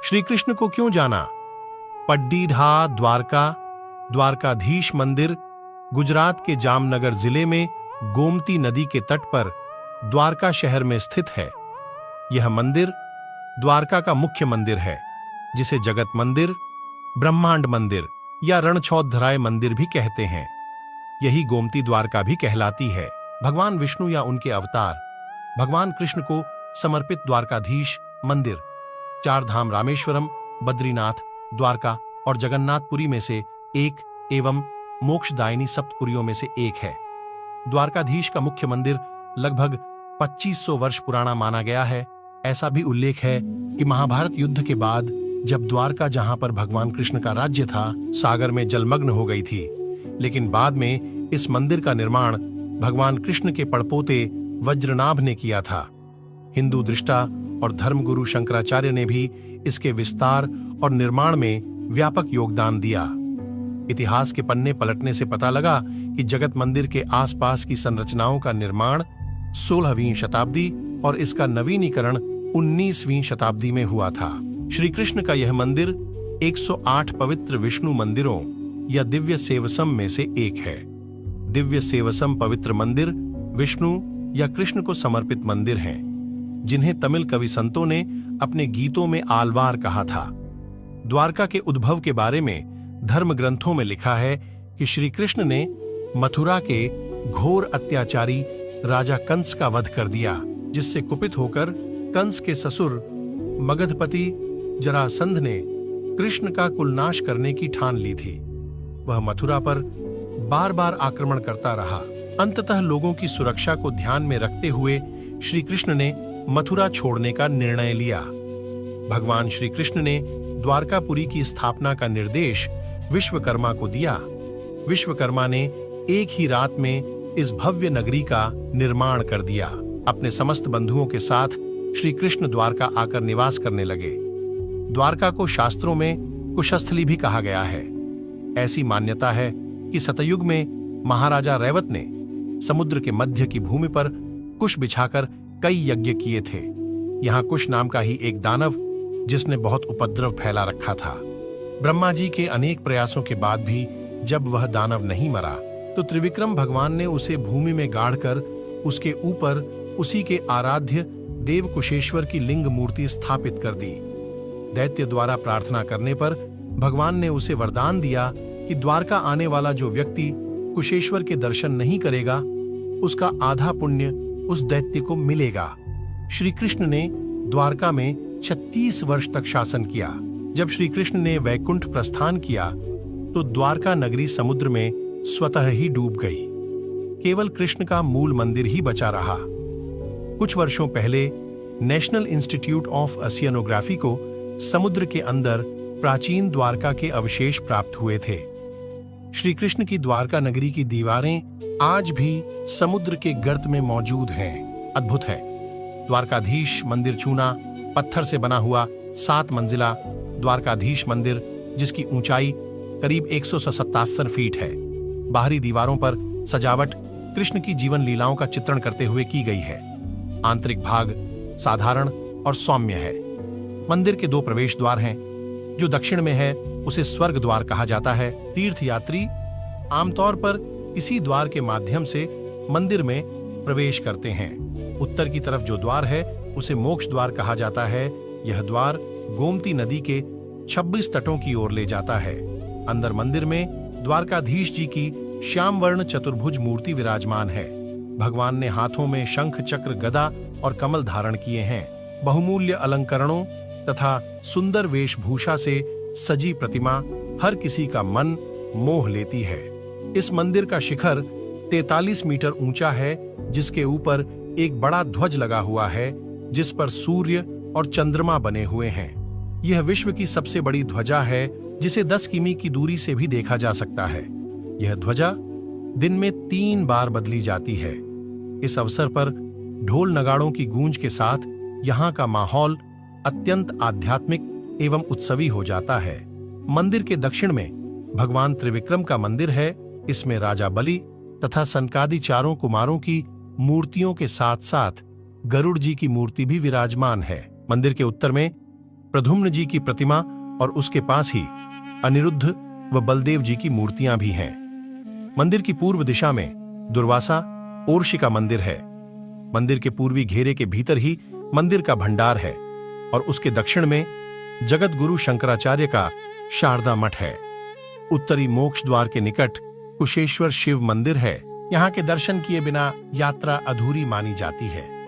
श्री कृष्ण को क्यों जाना? पड्डीढा द्वारका द्वारकाधीश मंदिर गुजरात के जामनगर जिले में गोमती नदी के तट पर द्वारका शहर में स्थित है। यह मंदिर द्वारका का मुख्य मंदिर है, जिसे जगत मंदिर, ब्रह्मांड मंदिर या रणछोड़राय मंदिर भी कहते हैं। यही गोमती द्वारका भी कहलाती है। भगवान विष्णु या उनके अवतार भगवान कृष्ण को समर्पित द्वारकाधीश मंदिर चार धाम रामेश्वरम, बद्रीनाथ, द्वारका और जगन्नाथपुरी में से एक एवं मोक्षदायिनी सप्तपुरियों में से एक है। द्वारकाधीश का मुख्य मंदिर लगभग 2500 वर्ष पुराना माना गया है। ऐसा भी उल्लेख है कि महाभारत युद्ध के बाद जब द्वारका, जहां पर भगवान कृष्ण का राज्य था, सागर में जलमग्न हो गई थी, लेकिन बाद में इस मंदिर का निर्माण भगवान कृष्ण के पड़पोते वज्रनाभ ने किया था। हिंदू दृष्टा और धर्मगुरु शंकराचार्य ने भी इसके विस्तार और निर्माण में व्यापक योगदान दिया। इतिहास के पन्ने पलटने से पता लगा कि जगत मंदिर के आसपास की संरचनाओं का निर्माण 16वीं शताब्दी और इसका नवीनीकरण 19वीं शताब्दी में हुआ था। श्री कृष्ण का यह मंदिर 108 पवित्र विष्णु मंदिरों या दिव्य सेवसम में से एक है। दिव्य सेवसम पवित्र मंदिर विष्णु या कृष्ण को समर्पित मंदिर हैं, जिन्हें तमिल कवि संतों ने अपने गीतों में आलवार कहा था। द्वारका के उद्भव के बारे में धर्म ग्रंथों में लिखा है कि श्री कृष्ण ने मथुरा के घोर अत्याचारी राजा कंस का वध कर दिया, जिससे कुपित होकर कंस के ससुर मगधपति जरासंध ने कृष्ण का कुलनाश करने की ठान ली थी। वह मथुरा पर बार बार आक्रमण करता रहा। अंततः लोगों की सुरक्षा को ध्यान में रखते हुए श्री कृष्ण ने मथुरा छोड़ने का निर्णय लिया। भगवान श्री कृष्ण ने द्वारकापुरी की स्थापना का निर्देश विश्वकर्मा को दिया। विश्वकर्मा ने एक ही रात में इस भव्य नगरी का निर्माण कर दिया। अपने समस्त बंधुओं के साथ श्री कृष्ण द्वारका आकर निवास करने लगे। द्वारका को शास्त्रों में कुशस्थली भी कहा गया है। ऐसी मान्यता है कि सतयुग में महाराजा रैवत ने समुद्र के मध्य की भूमि पर कुश बिछाकर कई यज्ञ किए थे। यहाँ कुश नाम का ही एक दानव, जिसने बहुत उपद्रव फैला रखा था। ब्रह्मा जी के अनेक प्रयासों के बाद भी जब वह दानव नहीं मरा, तो त्रिविक्रम भगवान ने उसे भूमि में गाड़कर उसके ऊपर उसी के आराध्य देव कुशेश्वर की लिंग मूर्ति स्थापित कर दी। दैत्य द्वारा प्रार्थना करने पर भगवान ने उसे वरदान दिया कि द्वारका आने वाला जो व्यक्ति कुशेश्वर के दर्शन नहीं करेगा, उसका आधा पुण्य उस दैत्य को मिलेगा। श्री कृष्ण ने द्वारका में 36 वर्ष तक शासन किया। जब श्री कृष्ण ने वैकुंठ प्रस्थान किया तो द्वारका नगरी समुद्र में स्वतः ही डूब गई। केवल कृष्ण का मूल मंदिर ही बचा रहा। कुछ वर्षों पहले नेशनल इंस्टीट्यूट ऑफ ओशियनोग्राफी को समुद्र के अंदर प्राचीन द्वारका के अवशेष प्राप्त हुए थे। श्री कृष्ण की द्वारका नगरी की दीवारें आज भी समुद्र के गर्त में मौजूद हैं। अद्भुत है। द्वारकाधीश मंदिर चूना पत्थर से बना हुआ 7 मंजिला द्वारकाधीश मंदिर, जिसकी ऊंचाई करीब 177 फीट है। बाहरी दीवारों पर सजावट कृष्ण की जीवन लीलाओं का चित्रण करते हुए की गई है। आंतरिक भाग साधारण और सौम्य है। मंदिर के 2 प्रवेश द्वार हैं। जो दक्षिण में है उसे स्वर्ग द्वार कहा जाता है। तीर्थयात्री आमतौर पर इसी द्वार के माध्यम से मंदिर में प्रवेश करते हैं। उत्तर की तरफ जो द्वार है उसे मोक्ष द्वार कहा जाता है। यह द्वार गोमती नदी के 26 तटों की ओर ले जाता है। अंदर मंदिर में द्वारकाधीश जी की श्यामवर्ण चतुर्भुज मूर्ति विराजमान है। भगवान ने हाथों में शंख, चक्र, गदा और कमल धारण किए हैं। बहुमूल्य अलंकरणों तथा सुंदर वेशभूषा से सजी प्रतिमा हर किसी का मन मोह लेती है। इस मंदिर का शिखर 43 मीटर ऊंचा है, जिसके ऊपर एक बड़ा ध्वज लगा हुआ है, जिस पर सूर्य और चंद्रमा बने हुए हैं। यह विश्व की सबसे बड़ी ध्वजा है, जिसे 10 किमी की दूरी से भी देखा जा सकता है। यह ध्वजा दिन में 3 बार बदली जाती है। इस अवसर पर ढोल नगाड़ों की गूंज के साथ यहाँ का माहौल अत्यंत आध्यात्मिक एवं उत्सवी हो जाता है। मंदिर के दक्षिण में भगवान त्रिविक्रम का मंदिर है। इसमें राजा बलि तथा सनकादि चारों कुमारों की मूर्तियों के साथ साथ गरुड़ जी की मूर्ति भी विराजमान है। मंदिर के उत्तर में प्रद्युम्न जी की प्रतिमा और उसके पास ही अनिरुद्ध व बलदेव जी की मूर्तियां भी हैं। मंदिर की पूर्व दिशा में दुर्वासा ओर्षि का मंदिर है। मंदिर के पूर्वी घेरे के भीतर ही मंदिर का भंडार है और उसके दक्षिण में जगत गुरु शंकराचार्य का शारदा मठ है। उत्तरी मोक्ष द्वार के निकट कुशेश्वर शिव मंदिर है। यहाँ के दर्शन किए बिना यात्रा अधूरी मानी जाती है।